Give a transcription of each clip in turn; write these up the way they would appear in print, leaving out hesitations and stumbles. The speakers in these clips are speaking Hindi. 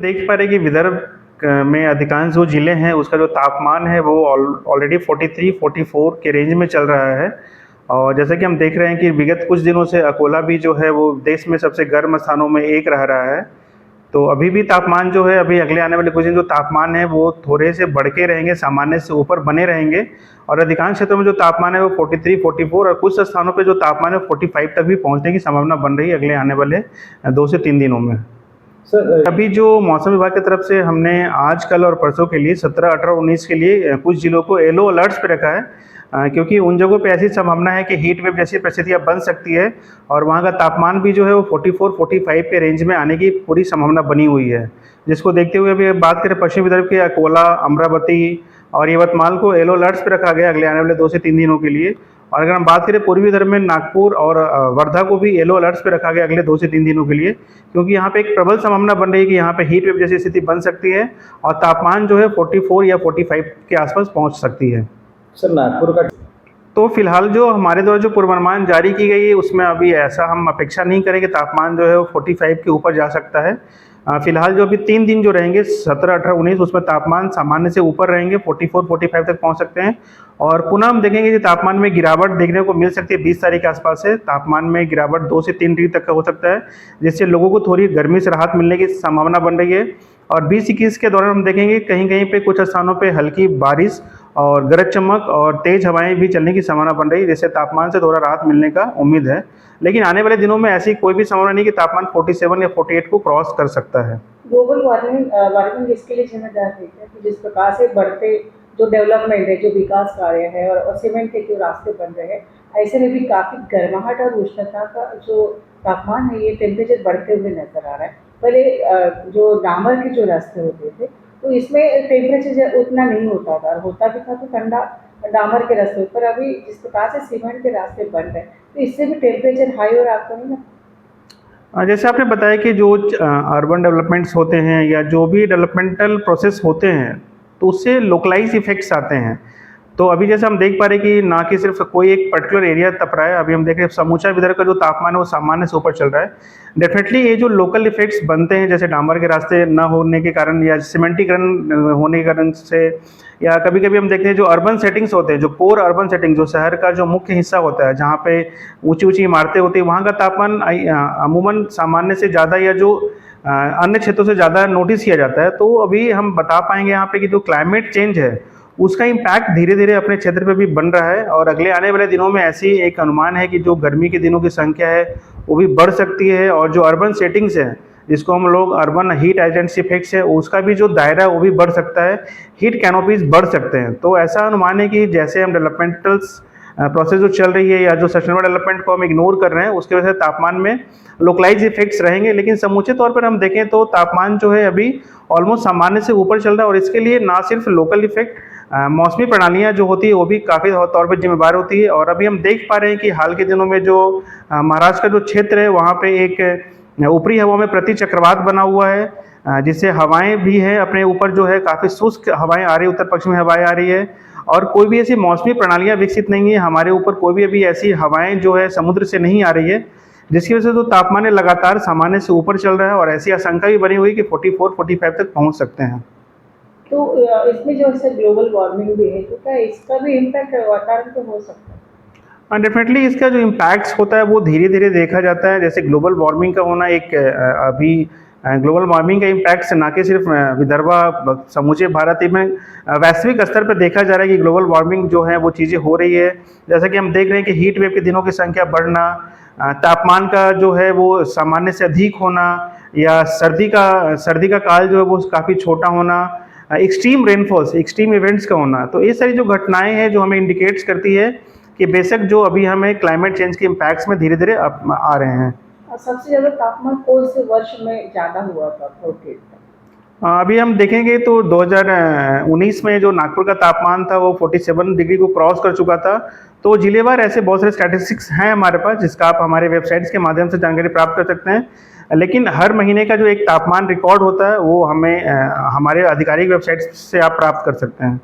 देख पा रहे हैं कि विदर्भ में अधिकांश जो ज़िले हैं उसका जो तापमान है वो ऑलरेडी 43-44 के रेंज में चल रहा है। और जैसा कि हम देख रहे हैं कि विगत कुछ दिनों से अकोला भी जो है वो देश में सबसे गर्म स्थानों में एक रह रहा है। तो अभी भी तापमान जो है, अभी अगले आने वाले कुछ दिन जो तापमान है वो थोड़े से बढ़ के रहेंगे, सामान्य से ऊपर बने रहेंगे। और अधिकांश क्षेत्रों में जो तापमान है वो 43-44 और कुछ स्थानों पे जो तापमान है 45 तक भी पहुंचने की संभावना बन रही है अगले आने वाले 2 से 3 दिनों में। सर अभी जो मौसम विभाग की तरफ से हमने आज, कल और परसों के लिए 17, 18, 19 के लिए कुछ जिलों को येलो अलर्ट्स पे रखा है, क्योंकि उन जगहों पे ऐसी संभावना है कि हीट वेव जैसी परिस्थितियाँ बन सकती है और वहाँ का तापमान भी जो है वो 44-45 के रेंज में आने की पूरी संभावना बनी हुई है। जिसको देखते हुए अभी बात करें पश्चिमी विदर्भ के अकोला, अमरावती और यवतमाल को येलो अलर्ट्स पे रखा गया अगले आने वाले 2 से 3 दिनों के लिए। और अगर हम बात करें पूर्वी विदर्भ में नागपुर और वर्धा को भी येलो अलर्ट्स पे रखा गया अगले 2 से 3 दिनों के लिए, क्योंकि यहाँ पे एक प्रबल संभावना बन रही है कि यहाँ पे हीट वेव जैसी स्थिति बन सकती है और तापमान जो है 44 या 45 के आसपास पहुँच सकती है। सर नागपुर का तो फिलहाल जो हमारे द्वारा जो पूर्वानुमान जारी की गई है उसमें अभी ऐसा हम अपेक्षा नहीं करें कि तापमान जो है वो 45 के ऊपर जा सकता है। फिलहाल जो अभी 3 दिन जो रहेंगे 17, 18, 19 उसमें तापमान सामान्य से ऊपर रहेंगे, 44-45 तक पहुंच सकते हैं। और पुनः हम देखेंगे कि तापमान में गिरावट देखने को मिल सकती है 20 तारीख के आसपास से। तापमान में गिरावट 2 से 3 डिग्री तक का हो सकता है, जिससे लोगों को थोड़ी गर्मी से राहत मिलने की संभावना बन रही है। और 20-21 के दौरान हम देखेंगे कहीं कहीं पे कुछ स्थानों पे हल्की बारिश और गरज चमक और तेज हवाएं भी चलने की संभावना बन रही है, जिससे तापमान से थोड़ा राहत मिलने का उम्मीद है। लेकिन आने वाले दिनों में ऐसी कोई भी संभावना नहीं कि तापमान 47 या 48 को क्रॉस कर सकता है। ग्लोबल वार्मिंग इसके लिए जिम्मेदार है क्या कि जिस प्रकार से बढ़ते जो डेवलपमेंट है, जो विकास कार्य है और सीमेंट के जो रास्ते बन रहे हैं, ऐसे में भी काफ़ी गर्माहट और उष्णता का जो तापमान है, ये टेम्परेचर बढ़ते हुए नजर आ रहा है। पहले जो डामर के जो रास्ते होते थे तो इसमें टेम्परेचर उतना नहीं होता था, और होता भी था तो ठंडा डामर के रास्ते पर। अभी जिस प्रकार से सीमेंट के रास्ते बन रहे हैं तो इससे भी टेम्परेचर हाई और आपको नहीं लगता? जैसे आपने बताया कि जो अर्बन डेवलपमेंट्स होते हैं या जो भी डेवलपमेंटल प्रोसेस होते हैं तो उससे लोकलाइज इफेक्ट्स आते हैं। तो अभी जैसे हम देख पा रहे हैं कि ना कि सिर्फ कोई एक पर्टिकुलर एरिया तप रहा है, अभी हम देख रहे हैं समूचा विदर्भ का जो तापमान है वो सामान्य से ऊपर चल रहा है। डेफिनेटली ये जो लोकल इफेक्ट्स बनते हैं, जैसे डामर के रास्ते न होने के कारण या सीमेंटीकरण होने के कारण से, या कभी कभी हम देखते हैं जो अर्बन सेटिंग्स होते हैं, जो कोर अर्बन सेटिंग, जो शहर का जो मुख्य हिस्सा होता है जहाँ पे ऊंची ऊंची इमारतें होती है, वहाँ का तापमान अमूमन सामान्य से ज़्यादा या जो अन्य क्षेत्रों से ज़्यादा नोटिस किया जाता है। तो अभी हम बता पाएंगे यहाँ पे कि जो क्लाइमेट चेंज है उसका इम्पैक्ट धीरे धीरे अपने क्षेत्र पे भी बन रहा है। और अगले आने वाले दिनों में ऐसी एक अनुमान है कि जो गर्मी के दिनों की संख्या है वो भी बढ़ सकती है, और जो अर्बन सेटिंग्स है जिसको हम लोग अर्बन हीट आइडेंटिटी इफेक्ट्स है उसका भी जो दायरा है वो भी बढ़ सकता है, हीट कैनोपीज बढ़ सकते हैं। तो ऐसा अनुमान है कि जैसे हम डेवलपमेंटल प्रोसेस जो चल रही है या जो सस्टेनेबल डेवलपमेंट को हम इग्नोर कर रहे हैं उसकी वजह से तापमान में लोकलाइज इफेक्ट्स रहेंगे, लेकिन समूचे तौर पर हम देखें तो तापमान जो है अभी ऑलमोस्ट सामान्य से ऊपर चल रहा है। और इसके लिए ना सिर्फ लोकल इफेक्ट, मौसमी प्रणालियाँ जो होती है वो भी काफ़ी तौर पर जिम्मेदार होती है। और अभी हम देख पा रहे हैं कि हाल के दिनों में जो महाराष्ट्र का जो क्षेत्र है वहाँ पे एक ऊपरी हवा में प्रति चक्रवात बना हुआ है, जिससे हवाएं भी है अपने ऊपर जो है काफ़ी शुष्क हवाएं आ रही है, उत्तर पश्चिमी हवाएं आ रही है। और कोई भी ऐसी मौसमी प्रणालियाँ विकसित नहीं है हमारे ऊपर, कोई भी अभी ऐसी हवाएं जो है समुद्र से नहीं आ रही है, जिसकी वजह से तो तापमान लगातार सामान्य से ऊपर चल रहा है और ऐसी आशंका भी बनी हुई कि 44-45 तक पहुँच सकते हैं। तो इसमें जो है ग्लोबल वार्मिंग भी है, तो क्या इसका भी इम्पैक्ट वातावरण पे हो सकता है? डेफिनेटली इसका जो इम्पैक्ट्स होता है वो धीरे धीरे देखा जाता है। जैसे ग्लोबल वार्मिंग का होना एक अभी ग्लोबल वार्मिंग का इम्पैक्ट ना कि सिर्फ विदर्भ, समूचे भारत में वैश्विक स्तर पर देखा जा रहा है कि ग्लोबल वार्मिंग जो है वो चीज़ें हो रही है। जैसा कि हम देख रहे हैं कि हीट वेव के दिनों की संख्या बढ़ना, तापमान का जो है वो सामान्य से अधिक होना, या सर्दी का काल जो है वो काफ़ी छोटा होना, एक्सट्रीम रेनफॉल्स, एक्सट्रीम इवेंट्स का होना। तो ये सारी जो घटनाएं हैं जो हमें इंडिकेट्स करती है कि बेशक जो अभी हमें क्लाइमेट चेंज के इम्पैक्ट्स में धीरे धीरे आ रहे हैं। और सबसे ज़्यादा तापमान कौन से वर्ष में ज़्यादा हुआ था? अभी हम देखेंगे तो 2019 में जो नागपुर का तापमान था वो 47 डिग्री को क्रॉस कर चुका था। तो जिलेवार ऐसे बहुत सारे स्टैटिस्टिक्स हैं हमारे पास, जिसका आप हमारे वेबसाइट्स के माध्यम से जानकारी प्राप्त कर सकते हैं। लेकिन हर महीने का जो एक तापमान रिकॉर्ड होता है वो हमें हमारे आधिकारिक वेबसाइट से आप प्राप्त कर सकते हैं।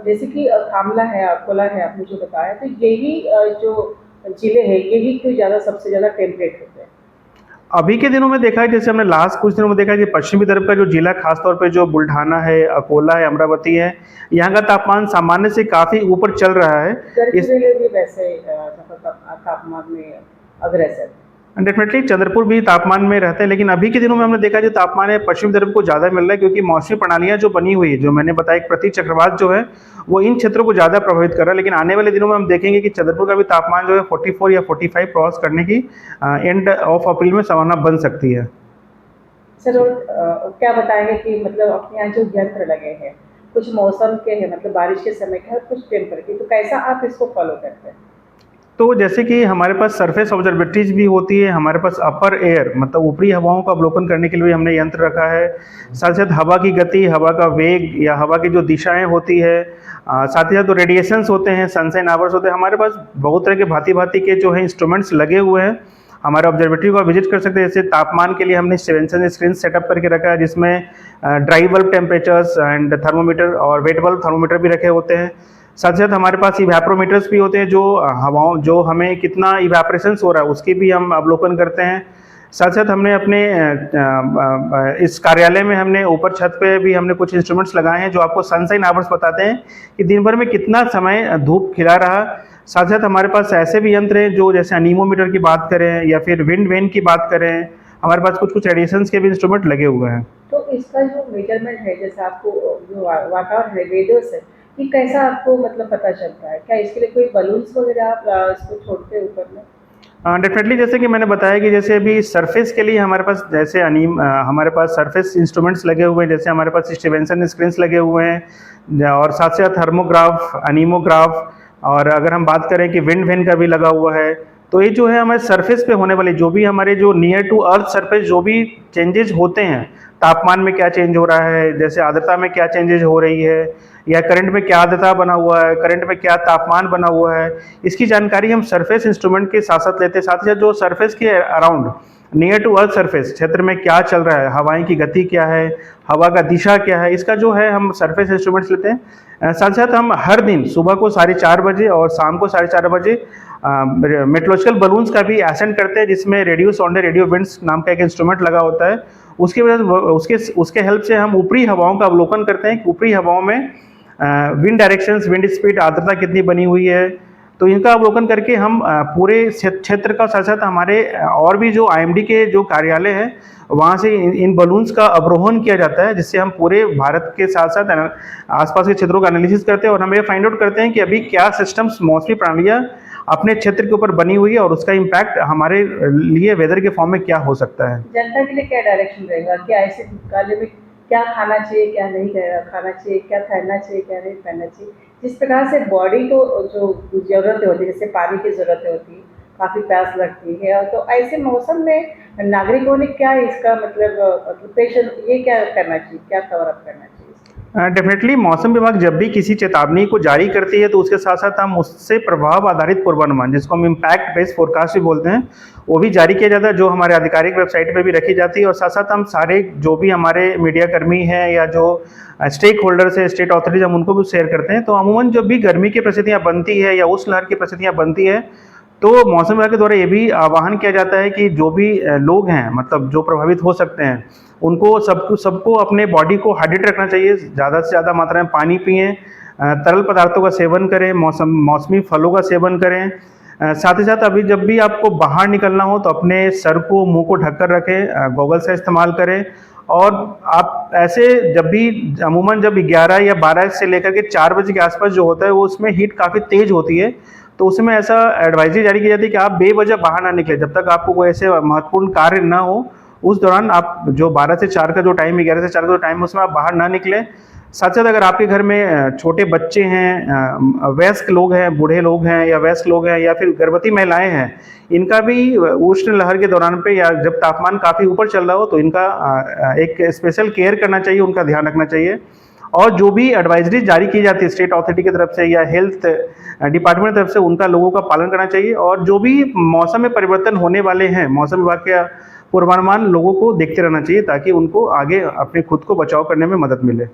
जैसे कि कामला है, अकोला है, आपने जो बताया, तो यही जो जिले हैं यही क्यों ज़्यादा सबसे ज़्यादा टेम्परेट होते हैं? अभी के दिनों में देखा है, जैसे हमने लास्ट कुछ दिनों में देखा है कि पश्चिमी तरफ का जो जिला, खासतौर पे जो बुल्ढाना है, अकोला है, अमरावती है, यहाँ का तापमान सामान्य से काफ़ी ऊपर चल रहा है। इस चंद्रपुर भी वैसे तापमान में अग्रसर है। डेफिनेटली चंद्रपुर भी तापमान में रहते हैं, लेकिन अभी के दिनों में हमने देखा जो तापमान है पश्चिमी तरफ को ज़्यादा मिल रहा है, क्योंकि मौसमी प्रणालियाँ जो बनी हुई है, जो मैंने बताया एक प्रति चक्रवात जो है वो इन क्षेत्रों को ज़्यादा प्रभावित कर रहा है। लेकिन आने वाले दिनों में हम देखेंगे कि चंद्रपुर का भी तापमान जो है 44 या 45 क्रॉस करने की एंड ऑफ अप्रैल में संभावना बन सकती है। सर, और क्या बताएंगे कि मतलब अपने यहाँ जो यंत्र लगे हैं, कुछ मौसम के हैं, मतलब बारिश के समय के और कुछ टेम्पर के, तो कैसा आप इसको फॉलो करते हैं? तो जैसे कि हमारे पास सरफेस ऑब्जर्वेटरीज भी होती है, हमारे पास अपर एयर मतलब ऊपरी हवाओं का अवलोकन करने के लिए भी हमने यंत्र रखा है। साथ साथ हवा की गति, हवा का वेग या हवा की जो दिशाएं होती है, साथ ही साथ जो रेडिएशंस होते हैं, सनसाइन आवर्स होते हैं, हमारे पास बहुत तरह के भांति भांति के जो है इंस्ट्रूमेंट्स लगे हुए हैं। हमारे ऑब्जर्वेटरी को आप विजिट कर सकते हैं। जैसे तापमान के लिए हमने सेंसर स्क्रीन सेटअप करके रखा है, जिसमें dry bulb temperatures and thermometer और वेट बल्ब थर्मोमीटर भी रखे होते हैं। साथ साथ हमारे पास इवेपोरोमीटर्स भी होते हैं, जो हवाओं जो हमें कितना इवेपोरेशंस हो रहा है उसकी भी हम अवलोकन करते हैं। साथ साथ हमने अपने इस कार्यालय में हमने ऊपर छत पे भी हमने कुछ इंस्ट्रूमेंट्स लगाए हैं जो आपको सनसाइन आवर्स बताते हैं कि दिन भर में कितना समय धूप खिला रहा। साथ साथ हमारे पास ऐसे भी यंत्र हैं जो जैसे अनीमोमीटर की बात करें या फिर विंड वेन की बात करें, हमारे पास कुछ कुछ रेडिएशंस के भी इंस्ट्रूमेंट लगे हुए हैं। तो इसका जो मेजरमेंट है, जैसे आपको जो वातावरण है, वेदर्स है, ये कैसा आपको मतलब पता चलता है? क्या इसके लिए कोई बलून्स वगैरह आप इसको छोड़ते हैं ऊपर में? डेफिनेटली, जैसे कि मैंने बताया कि जैसे अभी सरफेस के लिए हमारे पास जैसे हमारे पास सरफेस इंस्ट्रूमेंट्स लगे हुए हैं, जैसे हमारे पास स्टीवेंसन स्क्रीन्स लगे हुए हैं और साथ साथ थर्मोग्राफ, अनीमोग्राफ, और अगर हम बात करें कि विंड वेन का भी लगा हुआ है। तो ये जो है हमारे सरफेस पे होने वाली जो भी हमारे जो नियर टू अर्थ सरफेस जो भी चेंजेस होते हैं, तापमान में क्या चेंज हो रहा है, जैसे आर्द्रता में क्या चेंजेस हो रही है, या करंट में क्या आर्द्रता बना हुआ है, करंट में क्या तापमान बना हुआ है, इसकी जानकारी हम सरफेस इंस्ट्रूमेंट के साथ साथ लेते हैं। साथ ही साथ जो सरफेस के around near to earth surface क्षेत्र में क्या चल रहा है, हवाएं की गति क्या है, हवा का दिशा क्या है, इसका जो है हम सरफेस इंस्ट्रूमेंट्स लेते हैं। साथ साथ हम हर दिन सुबह को 4:30 बजे और शाम को 4:30 बजे मेट्रोलॉजिकल बलून्स का भी एसेंड करते हैं, जिसमें रेडियो सॉन्डर, रेडियो विंड्स नाम का एक इंस्ट्रूमेंट लगा होता है। उसकी वजह से उसके हेल्प से हम ऊपरी हवाओं का अवलोकन करते हैं कि ऊपरी हवाओं में विंड डायरेक्शंस, विंड स्पीड, आर्द्रता कितनी बनी हुई है। तो इनका अवलोकन करके हम पूरे क्षेत्र का, साथ साथ हमारे और भी जो आईएमडी के जो कार्यालय हैं वहाँ से इन बलून्स का अवरोहण किया जाता है, जिससे हम पूरे भारत के साथ साथ आसपास के क्षेत्रों का एनालिसिस करते हैं और हम ये फाइंड आउट करते हैं कि अभी क्या सिस्टम्स, मौसमी प्रणालियाँ अपने क्षेत्र के ऊपर बनी हुई है और उसका इम्पैक्ट हमारे लिए वेदर के फॉर्म में क्या हो सकता है। जनता के लिए क्या डायरेक्शन रहेगा? क्या ऐसे काले में क्या खाना चाहिए, क्या नहीं खाना चाहिए, क्या पहनना चाहिए, क्या नहीं पहनना चाहिए? जिस प्रकार से बॉडी को जो ज़रूरतें होती है, जैसे पानी की ज़रूरतें होती है, काफ़ी प्यास लगती है, तो ऐसे मौसम में नागरिकों ने क्या इसका मतलब पेशेंट ये क्या करना चाहिए, क्या कवर अप करना चाहिए? डेफिनेटली मौसम विभाग जब भी किसी चेतावनी को जारी करती है तो उसके साथ साथ हम उससे प्रभाव आधारित पूर्वानुमान, जिसको हम इम्पैक्ट बेस्ड फोरकास्ट भी बोलते हैं, वो भी जारी किया जाता है, जो हमारे आधिकारिक वेबसाइट पे भी रखी जाती है। और साथ साथ हम सारे जो भी हमारे मीडिया कर्मी हैं या जो स्टेक होल्डर्स है, स्टेट अथॉरिटीज, हम उनको भी शेयर करते हैं। तो अमूमन जब भी गर्मी की परिस्थितियाँ बनती है या उस लहर की परिस्थितियाँ बनती है, तो मौसम विभाग के द्वारा ये भी आह्वान किया जाता है कि जो भी लोग हैं, मतलब जो प्रभावित हो सकते हैं, उनको सबको अपने बॉडी को हाइड्रेट रखना चाहिए, ज़्यादा से ज़्यादा मात्रा में पानी पिएं, तरल पदार्थों का सेवन करें, मौसमी फलों का सेवन करें। साथ ही साथ अभी जब भी आपको बाहर निकलना हो तो अपने सर को, मुंह को ढककर रखें, गॉगल्स का इस्तेमाल करें। और आप ऐसे जब भी अमूमन जब 11 या 12 से लेकर के 4 बजे के आसपास जो होता है वो उसमें हीट काफ़ी तेज़ होती है, तो उसमें ऐसा एडवाइजरी जारी की जाती है कि आप बेवजह बाहर ना निकलें जब तक आपको कोई ऐसे महत्वपूर्ण कार्य ना हो। उस दौरान आप जो 12 से 4 का जो टाइम, 11 से 4 का जो टाइम है, उसमें आप बाहर ना निकलें। साथ साथ अगर आपके घर में छोटे बच्चे हैं, वयस्क लोग हैं, बूढ़े लोग हैं या वयस्क लोग हैं या फिर गर्भवती महिलाएं हैं, इनका भी उष्ण लहर के दौरान पे या जब तापमान काफ़ी ऊपर चल रहा हो तो इनका एक स्पेशल केयर करना चाहिए, उनका ध्यान रखना चाहिए। और जो भी एडवाइजरी जारी की जाती है स्टेट अथॉरिटी की तरफ से या हेल्थ डिपार्टमेंट की तरफ से, उनका लोगों का पालन करना चाहिए। और जो भी मौसम में परिवर्तन होने वाले हैं, मौसम विभाग के पूर्वानुमान लोगों को देखते रहना चाहिए ताकि उनको आगे अपने खुद को बचाव करने में मदद मिले।